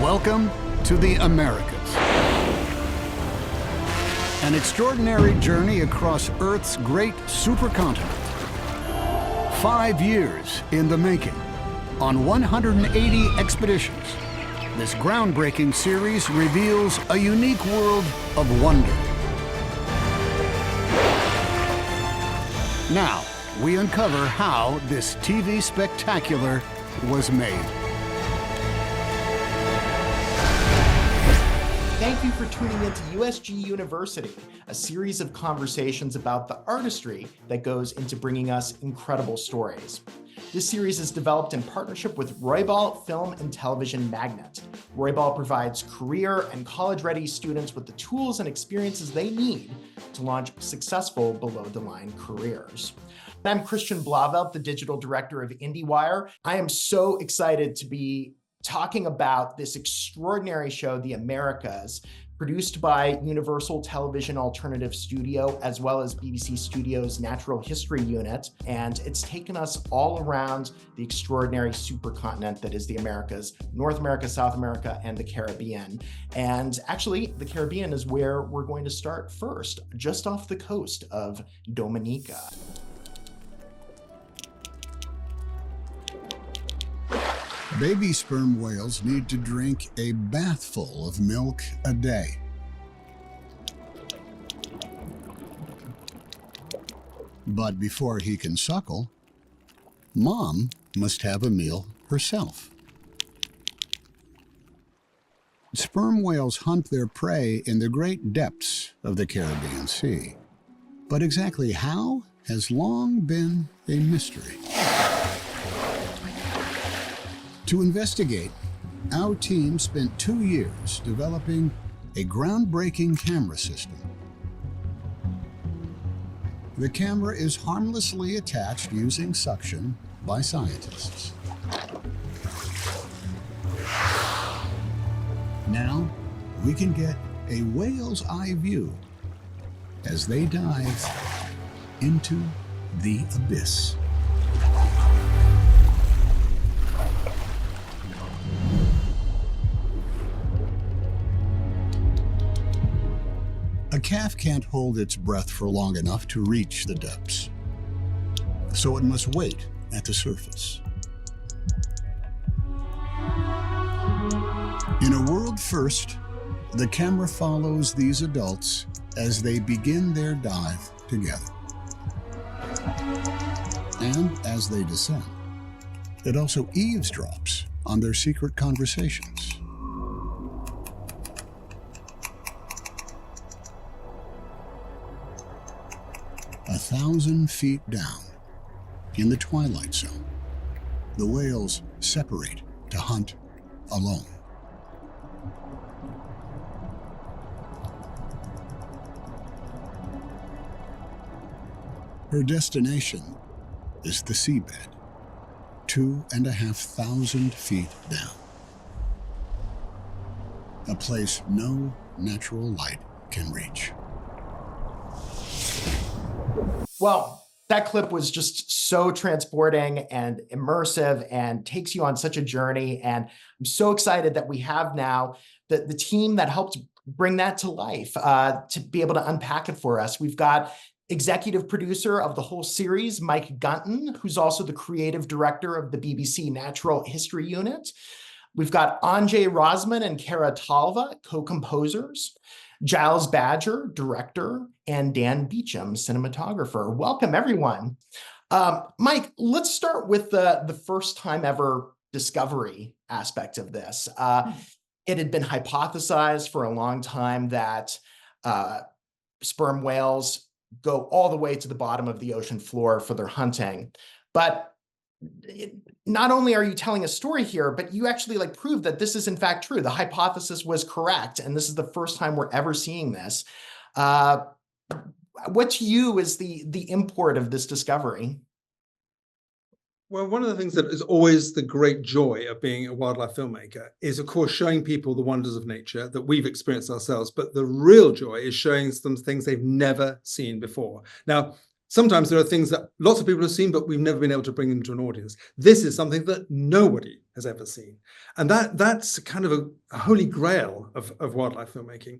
Welcome to the Americas. An extraordinary journey across Earth's great supercontinent. 5 years in the making, on 180 expeditions. This groundbreaking series reveals a unique world of wonder. Now, we uncover how this TV spectacular was made. Thank you for tuning into USG University, a series of conversations about the artistry that goes into bringing us incredible stories. This series is developed in partnership with Rozman Film and Television Magnet. Rozman provides career and college-ready students with the tools and experiences they need to launch successful below-the-line careers. I'm Christian Blauvelt, the digital director of IndieWire. I am so excited to be talking about this extraordinary show, The Americas, produced by Universal Television Alternative Studio, as well as BBC Studios' Natural History Unit. And it's taken us all around the extraordinary supercontinent that is the Americas, North America, South America, and the Caribbean. And actually, the Caribbean is where we're going to start first, just off the coast of Dominica. Baby sperm whales need to drink a bathful of milk a day. But before he can suckle, Mom must have a meal herself. Sperm whales hunt their prey in the great depths of the Caribbean Sea. But exactly how has long been a mystery. To investigate, our team spent 2 years developing a groundbreaking camera system. The camera is harmlessly attached using suction by scientists. Now, we can get a whale's eye view as they dive into the abyss. A calf can't hold its breath for long enough to reach the depths, so it must wait at the surface. In a world first, the camera follows these adults as they begin their dive together. And as they descend, it also eavesdrops on their secret conversations. 1,000 feet down, in the twilight zone, the whales separate to hunt alone. Her destination is the seabed, 2,500 feet down. A place no natural light can reach. Well, that clip was just so transporting and immersive and takes you on such a journey. And I'm so excited that we have now the team that helped bring that to life, to be able to unpack it for us. We've got executive producer of the whole series, Mike Gunton, who's also the creative director of the BBC Natural History Unit. We've got Anže, Rozman, and Talve, co-composers. Giles Badger, director, and Dan Beecham, cinematographer. Welcome, everyone. Mike, let's start with the first time ever discovery aspect of this. It had been hypothesized for a long time that sperm whales go all the way to the bottom of the ocean floor for their hunting. But not only are you telling a story here, but you actually prove that this is in fact true. The hypothesis was correct, and this is the first time we're ever seeing this. What to you is the import of this discovery? Well, one of the things that is always the great joy of being a wildlife filmmaker is, of course, showing people the wonders of nature that we've experienced ourselves. But the real joy is showing them things they've never seen before. Now, Sometimes there are things that lots of people have seen, but we've never been able to bring into an audience. This is something that nobody has ever seen. And that's kind of a holy grail of wildlife filmmaking.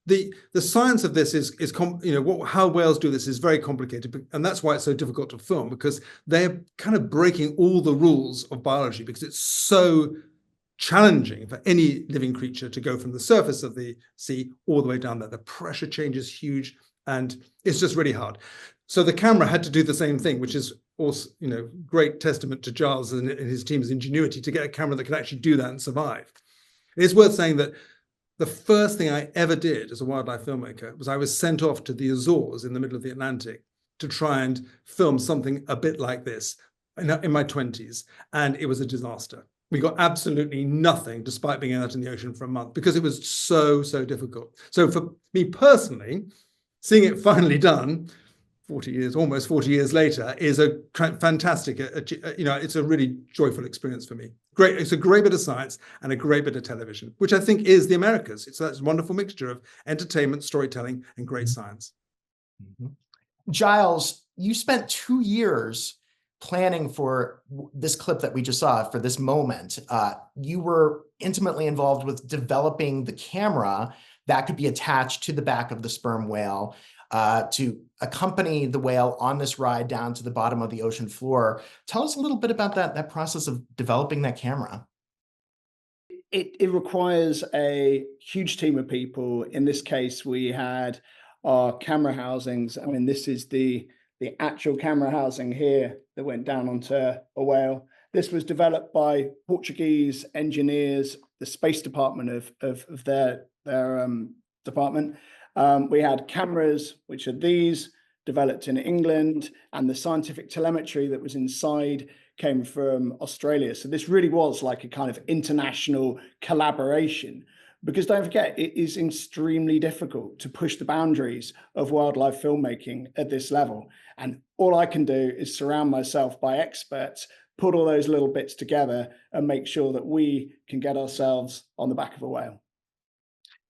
The science of this is how whales do this is very complicated, and that's why it's so difficult to film, because they're kind of breaking all the rules of biology, because it's so challenging for any living creature to go from the surface of the sea all the way down there. The pressure change is huge, and it's just really hard. So the camera had to do the same thing, which is also, great testament to Giles and his team's ingenuity to get a camera that could actually do that and survive. It's worth saying that the first thing I ever did as a wildlife filmmaker was I was sent off to the Azores in the middle of the Atlantic to try and film something a bit like this in my 20s, and it was a disaster. We got absolutely nothing despite being out in the ocean for a month, because it was so difficult. So for me personally, seeing it finally done, almost 40 years later, is a fantastic, it's a really joyful experience for me. Great, it's a great bit of science and a great bit of television, which I think is the Americas. It's that wonderful mixture of entertainment, storytelling, and great science. Mm-hmm. Giles, you spent 2 years planning for this clip that we just saw, for this moment. You were intimately involved with developing the camera that could be attached to the back of the sperm whale to accompany the whale on this ride down to the bottom of the ocean floor. Tell us a little bit about that process of developing that camera. It requires a huge team of people. In this case, we had our camera housings. I mean, this is the actual camera housing here that went down onto a whale. This was developed by Portuguese engineers, the space department of their department. We had cameras, which are these, developed in England, and the scientific telemetry that was inside came from Australia. So this really was like a kind of international collaboration, because don't forget, it is extremely difficult to push the boundaries of wildlife filmmaking at this level. And all I can do is surround myself by experts, put all those little bits together, and make sure that we can get ourselves on the back of a whale.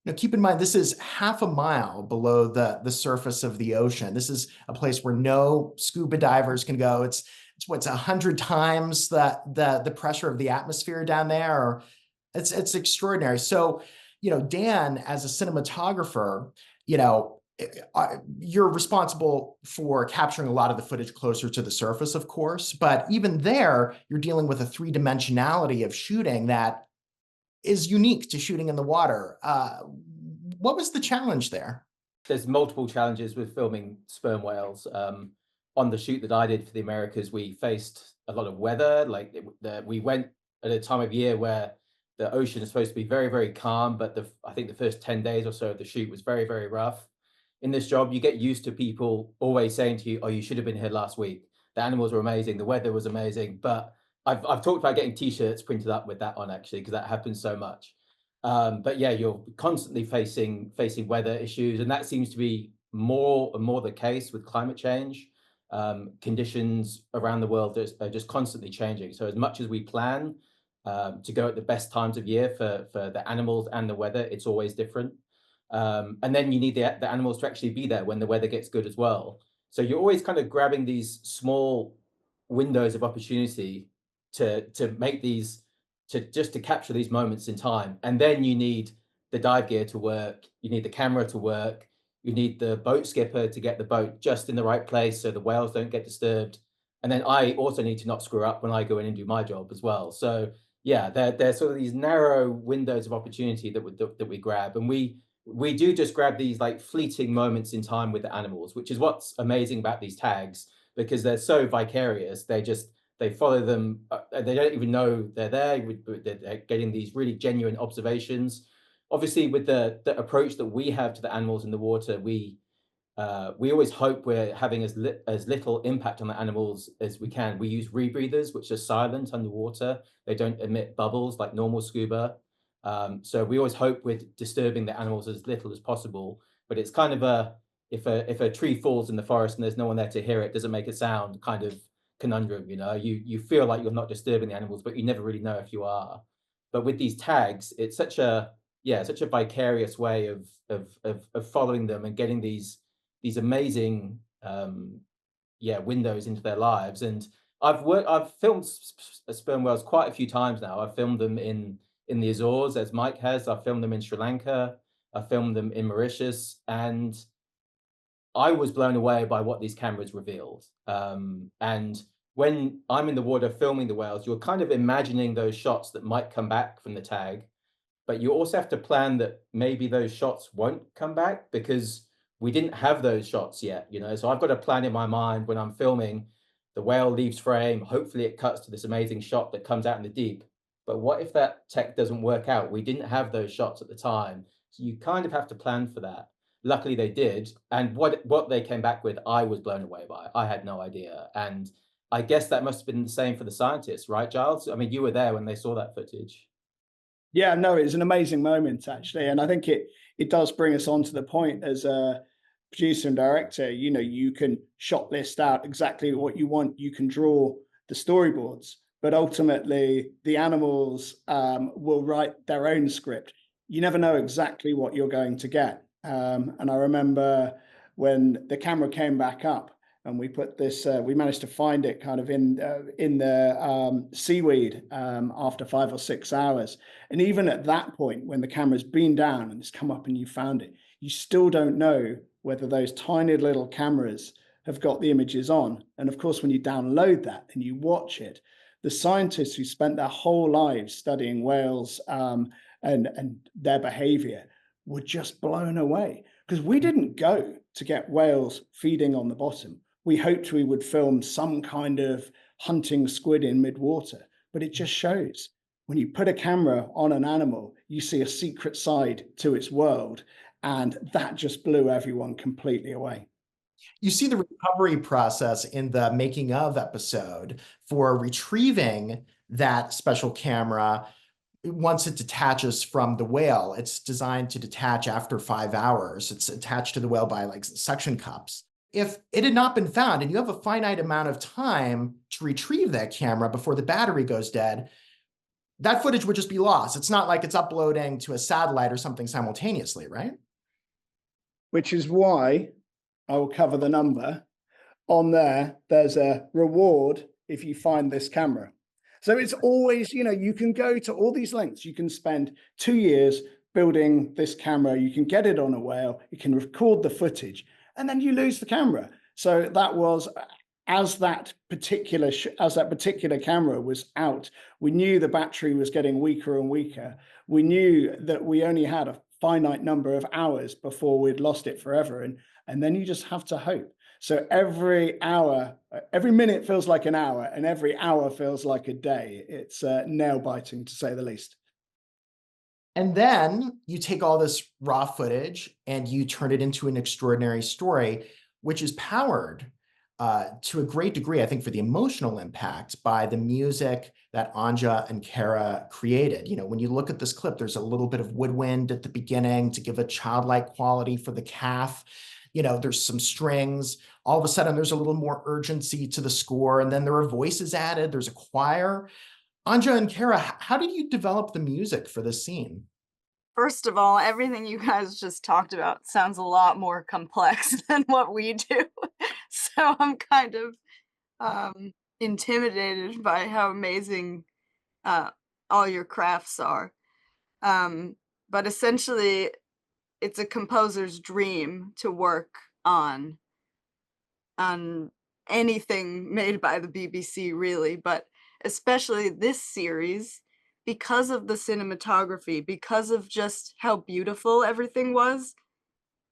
Now, keep in mind, this is half a mile below the surface of the ocean. This is a place where no scuba divers can go. It's 100 times the pressure of the atmosphere down there. Or it's extraordinary. So, Dan, as a cinematographer, you're responsible for capturing a lot of the footage closer to the surface, of course. But even there, you're dealing with a three-dimensionality of shooting that is unique to shooting in the water. What was the challenge there? There's multiple challenges with filming sperm whales. On the shoot that I did for the Americas, we faced a lot of weather. We went at a time of year where the ocean is supposed to be very, very calm, but I think the first 10 days or so of the shoot was very, very rough. In this job, you get used to people always saying to you, "Oh, you should have been here last week. The animals were amazing, the weather was amazing." But I've talked about getting T-shirts printed up with that on, actually, because that happens so much. But yeah, you're constantly facing weather issues, and that seems to be more and more the case with climate change. Conditions around the world are just constantly changing. So as much as we plan to go at the best times of year for the animals and the weather, it's always different. And then you need the animals to actually be there when the weather gets good as well. So you're always kind of grabbing these small windows of opportunity to make these, to capture these moments in time. And then you need the dive gear to work, you need the camera to work, you need the boat skipper to get the boat just in the right place so the whales don't get disturbed. And then I also need to not screw up when I go in and do my job as well. So yeah, there's sort of these narrow windows of opportunity that we grab. And we do just grab these like fleeting moments in time with the animals, which is what's amazing about these tags, because they're so vicarious. They follow them. They don't even know they're there. They're getting these really genuine observations. Obviously, with the approach that we have to the animals in the water, we always hope we're having as little impact on the animals as we can. We use rebreathers, which are silent underwater. They don't emit bubbles like normal scuba. So we always hope we're disturbing the animals as little as possible. But it's kind of if a tree falls in the forest and there's no one there to hear it, doesn't make a sound kind of conundrum. You feel like you're not disturbing the animals, but you never really know if you are. But with these tags, it's such a vicarious way of following them and getting these amazing windows into their lives. And I've filmed sperm whales quite a few times now. I've filmed them in the Azores, as Mike has. I've filmed them in Sri Lanka. I filmed them in Mauritius, and I was blown away by what these cameras revealed. And when I'm in the water filming the whales, you're kind of imagining those shots that might come back from the tag, but you also have to plan that maybe those shots won't come back, because we didn't have those shots yet, So I've got a plan in my mind when I'm filming. The whale leaves frame. Hopefully it cuts to this amazing shot that comes out in the deep. But what if that tech doesn't work out? We didn't have those shots at the time. So you kind of have to plan for that. Luckily they did. And what they came back with, I was blown away by. I had no idea. And I guess that must have been the same for the scientists, right, Giles? I mean, you were there when they saw that footage. Yeah, no, it's an amazing moment, actually. And I think it does bring us on to the point as a producer and director, you can shot list out exactly what you want. You can draw the storyboards, but ultimately the animals will write their own script. You never know exactly what you're going to get. And I remember when the camera came back up, and we put this, we managed to find it kind of in the seaweed after 5 or 6 hours. And even at that point, when the camera's been down and it's come up and you found it, you still don't know whether those tiny little cameras have got the images on. And of course, when you download that and you watch it, the scientists who spent their whole lives studying whales and their behavior were just blown away, because we didn't go to get whales feeding on the bottom. We hoped we would film some kind of hunting squid in midwater, but it just shows when you put a camera on an animal, you see a secret side to its world, and that just blew everyone completely away. You see the recovery process in the making of episode for retrieving that special camera. Once it detaches from the whale, it's designed to detach after 5 hours. It's attached to the whale by like suction cups. If it had not been found and you have a finite amount of time to retrieve that camera before the battery goes dead, that footage would just be lost. It's not like it's uploading to a satellite or something simultaneously, right? Which is why I will cover the number on there. There's a reward if you find this camera. So it's always, you can go to all these lengths. You can spend 2 years building this camera. You can get it on a whale. You can record the footage, and then you lose the camera. So that was, as that particular camera was out, we knew the battery was getting weaker and weaker. We knew that we only had a finite number of hours before we'd lost it forever. And then you just have to hope. So every hour, every minute feels like an hour, and every hour feels like a day. It's nail biting, to say the least. And then you take all this raw footage and you turn it into an extraordinary story, which is powered to a great degree, I think, for the emotional impact by the music that Anže and Kara created. When you look at this clip, there's a little bit of woodwind at the beginning to give a childlike quality for the calf. There's some strings. All of a sudden, there's a little more urgency to the score. And then there are voices added. There's a choir. Anže and Kara, how did you develop the music for this scene? First of all, everything you guys just talked about sounds a lot more complex than what we do. So I'm kind of intimidated by how amazing all your crafts are. But essentially, it's a composer's dream to work on anything made by the BBC, really, but especially this series, because of the cinematography, because of just how beautiful everything was.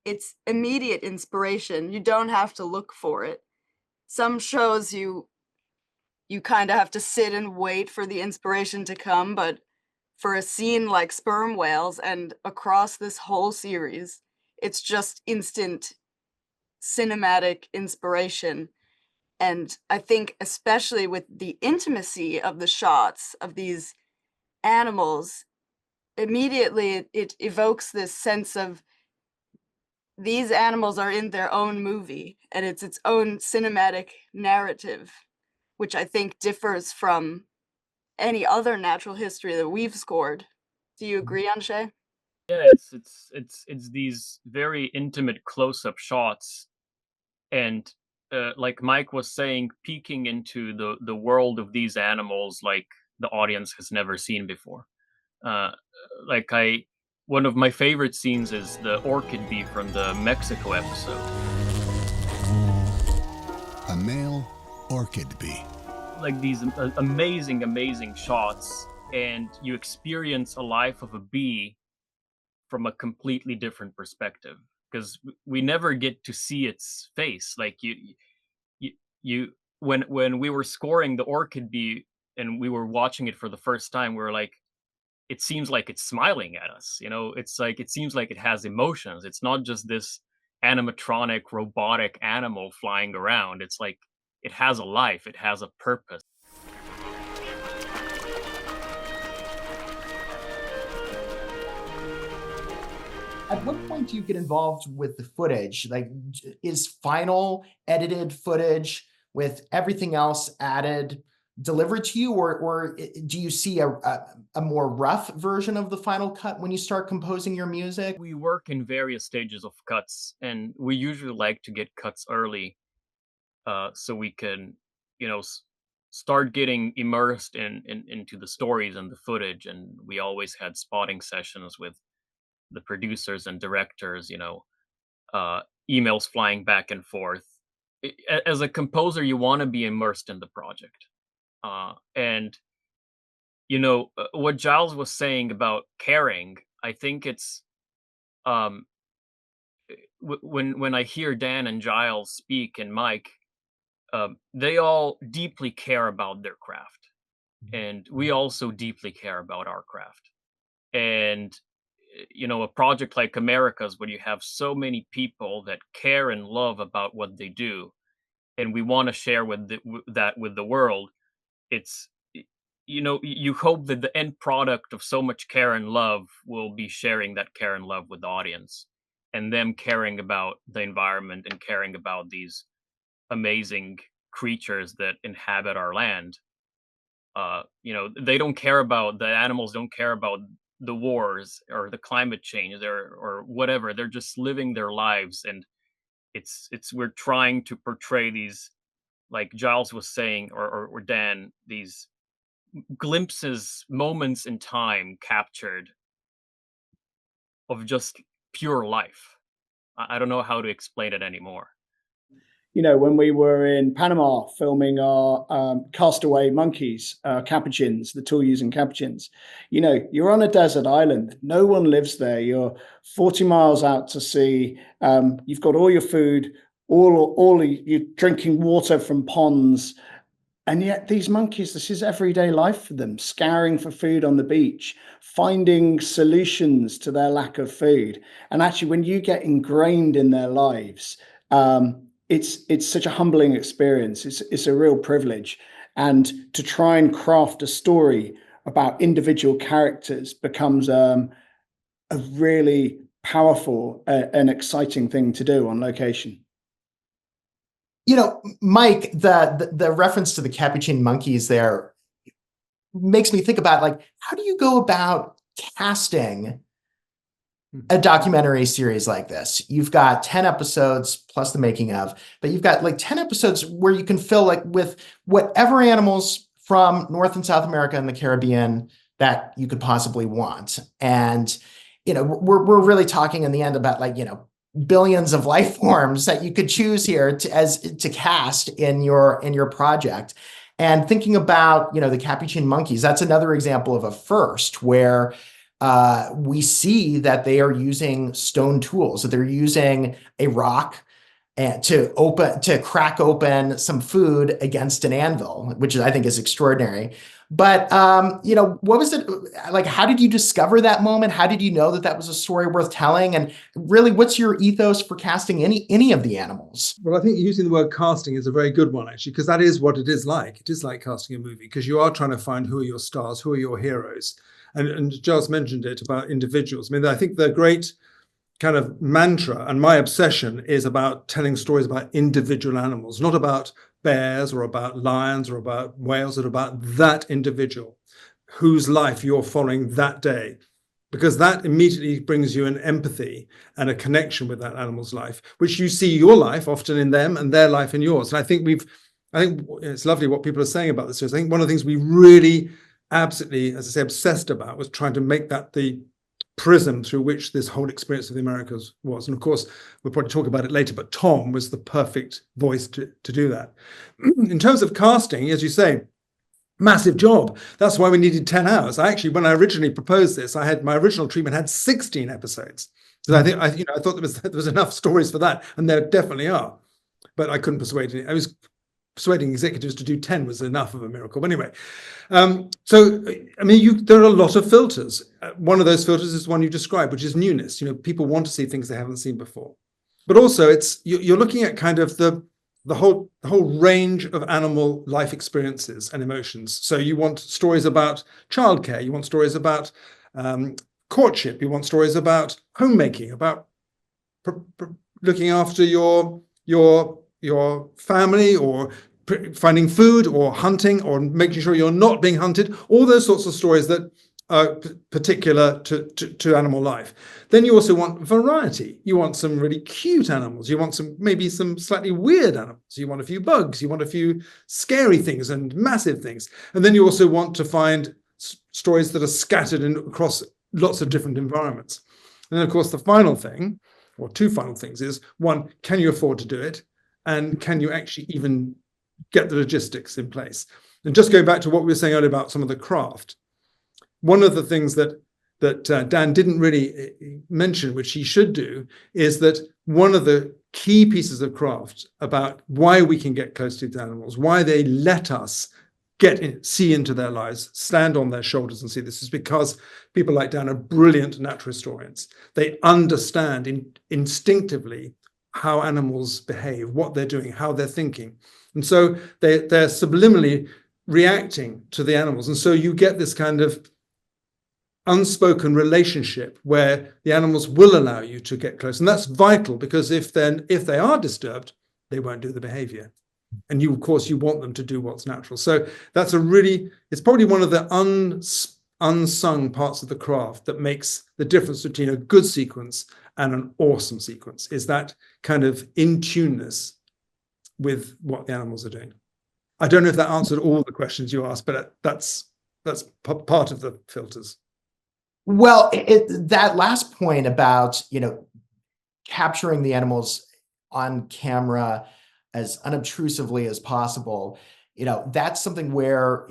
It's immediate inspiration. You don't have to look for it. Some shows you kind of have to sit and wait for the inspiration to come, but for a scene like sperm whales and across this whole series, it's just instant cinematic inspiration. And I think especially with the intimacy of the shots of these animals, immediately it evokes this sense of these animals are in their own movie, and it's its own cinematic narrative, which I think differs from any other natural history that we've scored. Do you agree, Anže? Yeah, it's these very intimate close-up shots, and like Mike was saying, peeking into the world of these animals like the audience has never seen before. Like one of my favorite scenes is the orchid bee from the Mexico episode. A male orchid bee. Like these amazing shots, and you experience a life of a bee from a completely different perspective, because we never get to see its face. Like you when we were scoring the orchid bee and we were watching it for the first time, we were like, it seems like it's smiling at us, you know. It's like, it seems like it has emotions. It's not just this animatronic robotic animal flying around. It's like it has a life, it has a purpose. At what point do you get involved with the footage? Like, is final edited footage with everything else added delivered to you, or do you see a more rough version of the final cut when you start composing your music? We work in various stages of cuts, and we usually like to get cuts early, so we can, you know, start getting immersed into the stories and the footage. And we always had spotting sessions with the producers and directors, you know, emails flying back and forth. As a composer, you want to be immersed in the project. And, you know, what Giles was saying about caring, I think it's, um, when I hear Dan and Giles speak and Mike, they all deeply care about their craft. And we also deeply care about our craft. And you know, a project like America's, where you have so many people that care and love about what they do, and we want to share that with the world. It's, you know, you hope that the end product of so much care and love will be sharing that care and love with the audience, and them caring about the environment and caring about these amazing creatures that inhabit our land. You know, they don't care about, the animals don't care about the wars or the climate change or whatever. They're just living their lives. And it's we're trying to portray these, like Giles was saying, or Dan, these glimpses, moments in time captured of just pure life. I don't know how to explain it anymore. You know, when we were in Panama filming our Castaway Monkeys, capuchins, the tool-using capuchins, you know, you're on a desert island. No one lives there. You're 40 miles out to sea. You've got all your food, you're drinking water from ponds. And yet these monkeys, this is everyday life for them, scouring for food on the beach, finding solutions to their lack of food. And actually, when you get ingrained in their lives, it's such a humbling experience. It's a real privilege. And to try and craft a story about individual characters becomes a really powerful and exciting thing to do on location. You know, Mike, the reference to the Capuchin monkeys there makes me think about, like, how do you go about casting a documentary series like this? You've got 10 episodes plus the making of, but you've got like 10 episodes where you can fill like with whatever animals from North and South America and the Caribbean that you could possibly want. And, you know, we're really talking in the end about, like, you know, billions of life forms that you could choose here to cast in your project. And thinking about, you know, the Capuchin monkeys, that's another example of a first where we see that they are using stone tools. So they're using a rock and to crack open some food against an anvil, which I think is extraordinary. But you know, what was it like? How did you discover that moment? How did you know that that was a story worth telling? And really, what's your ethos for casting any of the animals? Well, I think using the word casting is a very good one, actually, because that is what it is like. It is like casting a movie, because you are trying to find who are your stars, who are your heroes. And Giles mentioned it about individuals. I mean, I think the great kind of mantra and my obsession is about telling stories about individual animals, not about bears or about lions or about whales, but about that individual whose life you're following that day. because that immediately brings you an empathy and a connection with that animal's life, which you see your life often in them and their life in yours. And I think it's lovely what people are saying about this. I think one of the things we really absolutely, as I say, obsessed about was trying to make that the prism through which this whole experience of the Americas was. And of course, we'll probably talk about it later, but Tom was the perfect voice to do that. In terms of casting, as you say, massive job. That's why we needed 10 hours. When I originally proposed this, my original treatment had 16 episodes. So I thought there was enough stories for that, and there definitely are. But I couldn't persuade any. I was persuading executives to do 10 was enough of a miracle. But anyway, there are a lot of filters. One of those filters is one you described, which is newness. People want to see things they haven't seen before. But also, you're looking at kind of the whole range of animal life experiences and emotions. So you want stories about childcare, you want stories about courtship, you want stories about homemaking, about looking after your family, or finding food, or hunting, or making sure you're not being hunted. All those sorts of stories that are particular to animal life. Then you also want variety. You want some really cute animals. You want maybe some slightly weird animals. You want a few bugs. You want a few scary things and massive things. And then you also want to find stories that are scattered across lots of different environments. And then, of course, the final thing, or two final things, is one, can you afford to do it? And can you actually even get the logistics in place? And just going back to what we were saying earlier about some of the craft, one of the things that Dan didn't really mention, which he should do, is that one of the key pieces of craft about why we can get close to these animals, why they let us see into their lives, stand on their shoulders and see this, is because people like Dan are brilliant natural historians. They understand instinctively how animals behave, what they're doing, how they're thinking. And so they're subliminally reacting to the animals. And so you get this kind of unspoken relationship where the animals will allow you to get close. And that's vital, because if they are disturbed, they won't do the behavior. And of course, you want them to do what's natural. So that's it's probably one of the unsung parts of the craft that makes the difference between a good sequence and an awesome sequence, is that kind of in-tuneness with what the animals are doing. I don't know if that answered all the questions you asked, but that's part of the filters. Well, that last point about, capturing the animals on camera as unobtrusively as possible, that's something where,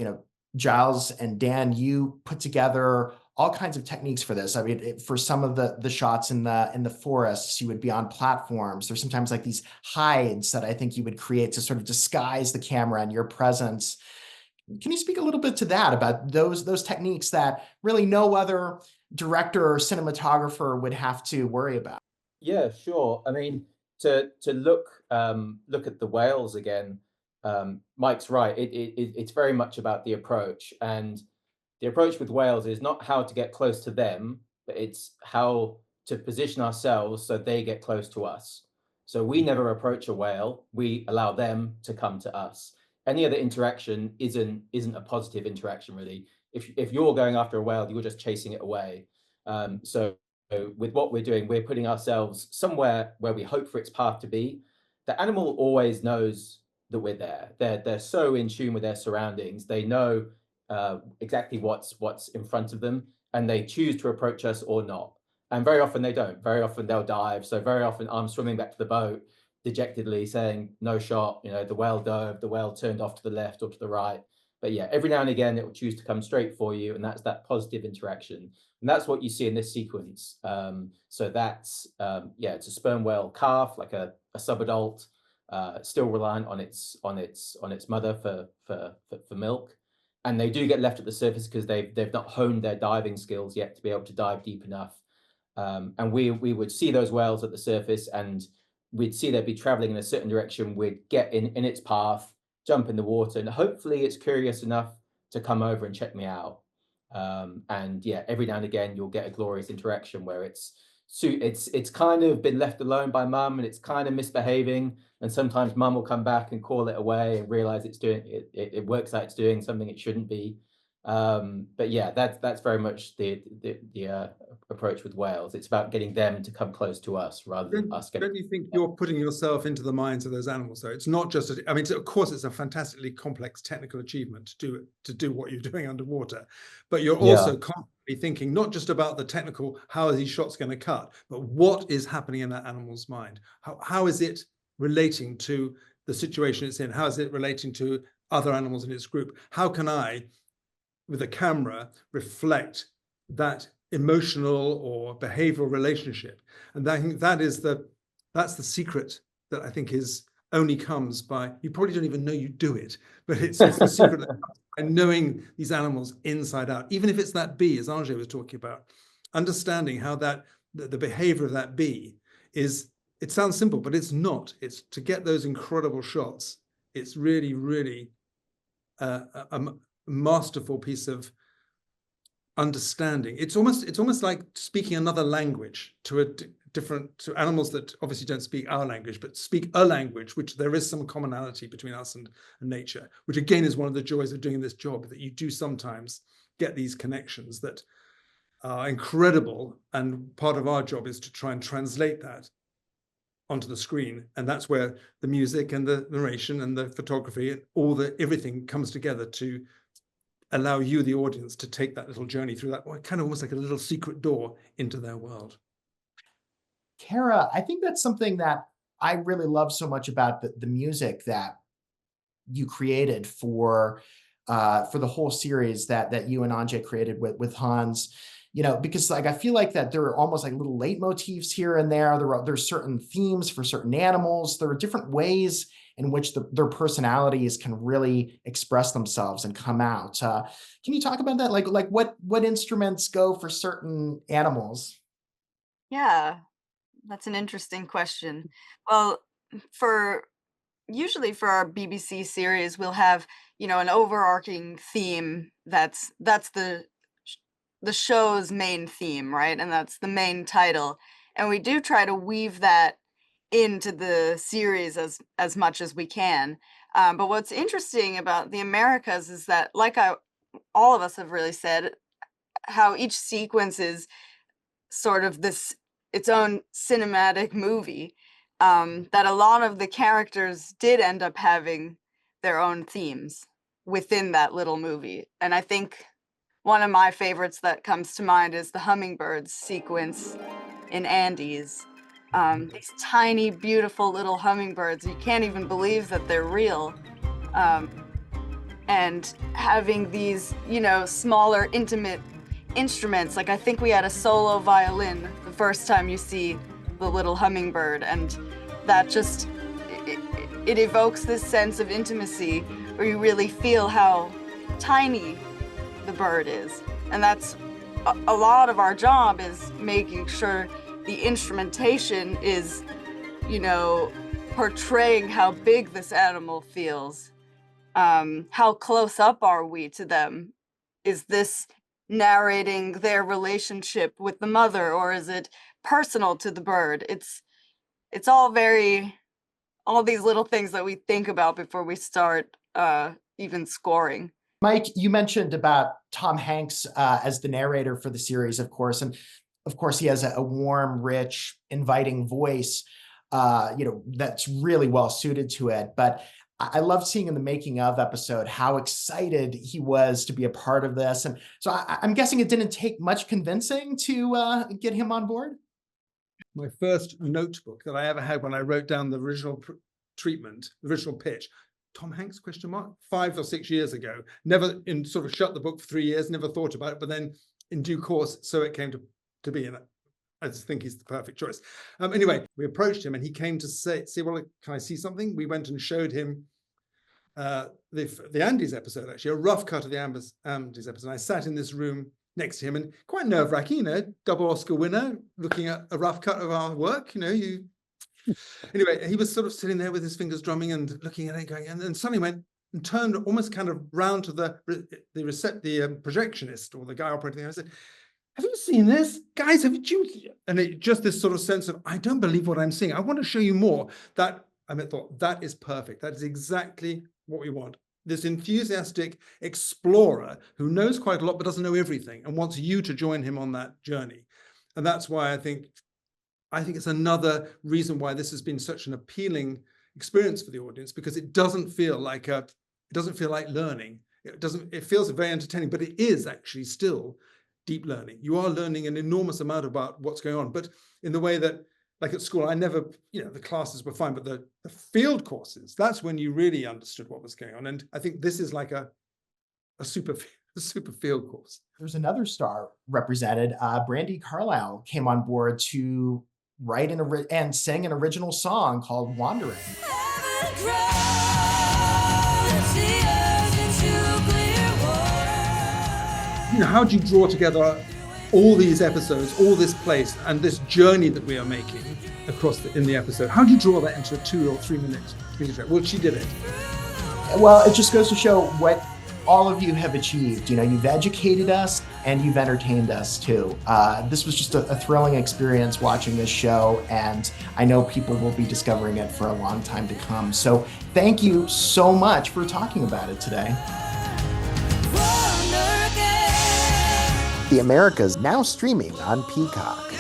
Giles and Dan, you put together all kinds of techniques for this. I mean, for some of the shots in the forests, you would be on platforms. There's sometimes like these hides that I think you would create to sort of disguise the camera and your presence. Can you speak a little bit to that, about those techniques that really no other director or cinematographer would have to worry about? Yeah, sure. I mean, to look at the whales again, Mike's right. It's very much about the approach, and the approach with whales is not how to get close to them, but it's how to position ourselves so they get close to us. So we never approach a whale; we allow them to come to us. Any other interaction isn't a positive interaction, really. If you're going after a whale, you're just chasing it away. So with what we're doing, we're putting ourselves somewhere where we hope for its path to be. The animal always knows that we're there. They're so in tune with their surroundings. They know exactly what's in front of them, and they choose to approach us or not. And very often they don't. Very often they'll dive. So very often I'm swimming back to the boat dejectedly saying, no shot, the whale dove, the whale turned off to the left or to the right. But yeah, every now and again, it will choose to come straight for you. And that's that positive interaction. And that's what you see in this sequence. So that's, it's a sperm whale calf, like a subadult, still reliant on its mother for milk. And they do get left at the surface because they've not honed their diving skills yet to be able to dive deep enough. And we would see those whales at the surface, and we'd see they'd be traveling in a certain direction. We'd get in its path, jump in the water, and hopefully it's curious enough to come over and check me out. And yeah, every now and again you'll get a glorious interaction where it's kind of been left alone by mum and it's kind of misbehaving, and sometimes mum will come back and call it away and realize it's doing it works out, it's doing something it shouldn't be. But yeah, that's very much the approach with whales. It's about getting them to come close to us rather than us getting. Don't you think you're putting yourself into the minds of those animals, though? It's not just, I mean, of course, it's a fantastically complex technical achievement to do what you're doing underwater, but you're also constantly thinking not just about the technical, how are these shots going to cut, but what is happening in that animal's mind? How is it relating to the situation it's in? How is it relating to other animals in its group? How can I, with a camera, reflect that emotional or behavioral relationship? And I think that's the secret that I think only comes by, you probably don't even know you do it, but it's the secret that comes by knowing these animals inside out. Even if it's that bee, as Anže was talking about, understanding how the behavior of that bee is, it sounds simple, but it's not. It's to get those incredible shots. It's really, really a masterful piece of understanding. It's almost like speaking another language to animals that obviously don't speak our language, but speak a language which there is some commonality between us and nature, which again is one of the joys of doing this job, that you do sometimes get these connections that are incredible, and part of our job is to try and translate that onto the screen, and that's where the music and the narration and the photography and everything comes together to allow you, the audience, to take that little journey through that, kind of almost like a little secret door into their world. Kara, I think that's something that I really love so much about the music that you created for the whole series that you and Anže created with Hans. You know, because like I feel like that there are almost like little leitmotifs here and there. There's certain themes for certain animals. There are different ways in which their personalities can really express themselves and come out. Can you talk about that? Like what instruments go for certain animals? Yeah, that's an interesting question. Well, usually for our BBC series, we'll have, an overarching theme that's the show's main theme, right? And that's the main title. And we do try to weave that into the series as much as we can. But what's interesting about the Americas is that, like all of us have really said, how each sequence is sort of its own cinematic movie, that a lot of the characters did end up having their own themes within that little movie. And I think one of my favorites that comes to mind is the hummingbirds sequence in Andes. These tiny, beautiful little hummingbirds, you can't even believe that they're real. And having these, smaller, intimate instruments, like I think we had a solo violin the first time you see the little hummingbird, and that just, it evokes this sense of intimacy where you really feel how tiny the bird is. And that's a lot of our job, is making sure the instrumentation is, portraying how big this animal feels. How close up are we to them? Is this narrating their relationship with the mother, or is it personal to the bird? It's all these little things that we think about before we start even scoring. Mike, you mentioned about Tom Hanks as the narrator for the series, of course, and of course he has a warm, rich, inviting voice, that's really well suited to it. But I loved seeing in the making of episode how excited he was to be a part of this, and so I'm guessing it didn't take much convincing to get him on board. My first notebook that I ever had when I wrote down the original treatment, the original pitch. Tom Hanks, ? 5 or 6 years ago, never sort of shut the book for 3 years, never thought about it, but then in due course, so it came to be, and I just think he's the perfect choice. Anyway, we approached him and he came to say, well, can I see something? We went and showed him the Andes episode, actually, a rough cut of the Andes episode. And I sat in this room next to him, and quite nerve-wracking, double Oscar winner, looking at a rough cut of our work, Anyway, he was sort of sitting there with his fingers drumming and looking at it, going, and then suddenly went and turned almost kind of round to the projectionist, or the guy operating there, and said, "Have you seen this, guys? Have you?" And it just this sort of sense of, I don't believe what I'm seeing. I want to show you more. That I thought, that is perfect. That is exactly what we want. this enthusiastic explorer who knows quite a lot but doesn't know everything and wants you to join him on that journey. And that's why I think it's another reason why this has been such an appealing experience for the audience, because it doesn't feel like learning. It feels very entertaining, but it is actually still deep learning. You are learning an enormous amount about what's going on, but in the way that, like at school, I never, the classes were fine, but the field courses, that's when you really understood what was going on. And I think this is like a super field course. There's another star represented. Brandi Carlile came on board to write and sing an original song called Wandering. How do you draw together all these episodes, all this place, and this journey that we are making across in the episode? How do you draw that into a 2 or 3 minute music track? Well, she did it. Well, it just goes to show what all of you have achieved. You've educated us and you've entertained us too. This was just a thrilling experience watching this show, and I know people will be discovering it for a long time to come. So thank you so much for talking about it today. The Americas now streaming on Peacock.